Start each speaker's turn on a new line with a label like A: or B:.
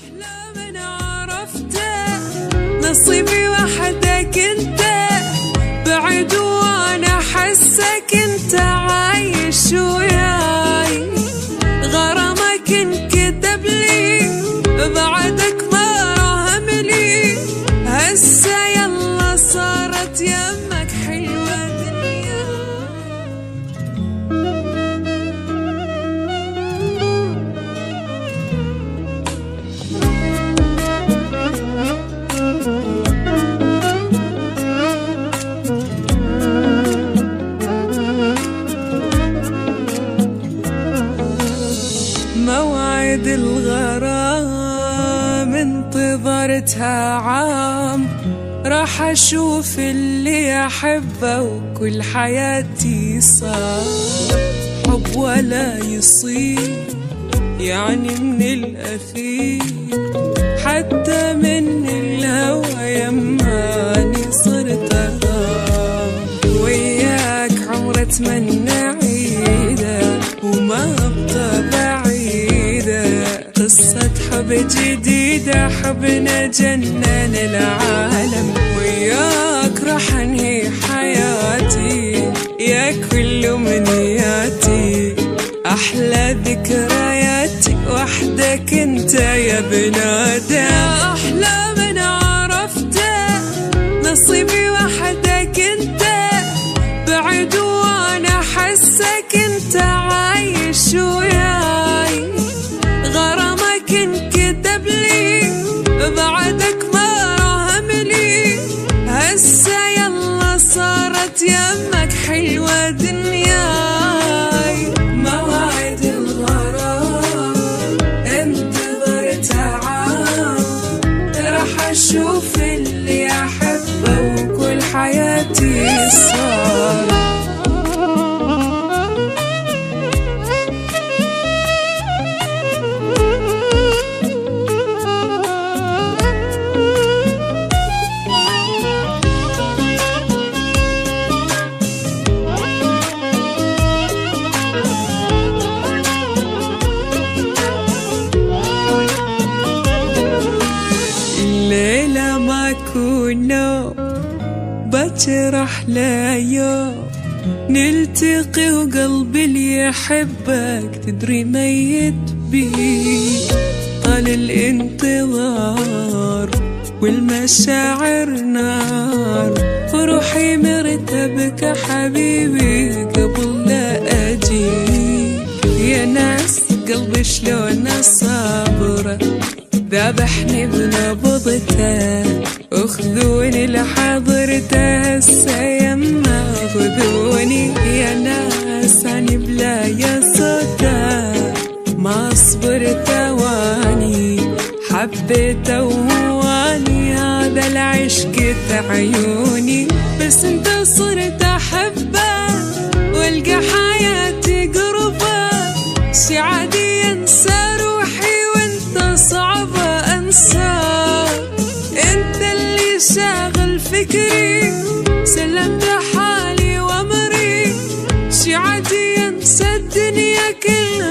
A: أحلى من عرفته نصيبي وحدك انت بعد وانا حسك انت عايش وياي غرامك انكتب لي بعدك ما راهم لي هسه يلا صارت يمك حلوة دنيا موعد الغرام انتظرتها عام راح اشوف اللي احبه وكل حياتي صار حب ولا يصير يعني من الاخير حتى من الهوى يماني صرت اغام وياك عمر اتمنى عيده وما ابقى بعيده قصة حب جديدة حبنا جنن العالم وياك راح انهي حياتي يا كل امنياتي احلى ذكرياتي وحدك انت يا بنادم احلى من عرفته نصيبي وحدك انت بعد وانا حسك انت عايش وياي غرامك انكتب لي بعدك ما راهم لي هسه يلا صارت يمك حلوة دنياي موعد الغرام انتظرتها عام راح اشوف اللي احبه وكل حياتي صار الليلة ما كنا بكر أحلى يوم نلتقي وقلبي اللي يحبك تدري ميت بيك طال الانتظار والمشاعر نار وروحي مرتبكة حبيبي قبل لا أجيك يا ناس قلبي شلون صابرة ذابحني بنبضته اخذوني لحضرته هسه يما خذوني يا ناس عني بلا يا صوته ما اصبر ثواني حبيته وهواني هذا العشق عيوني بس انت صرت احبه والقى حياتي قربه شي عادي انسى روحي وانت صعب انت اللي شاغل فكري سلمت حالي وامري شي عادي انسى الدنيا كلها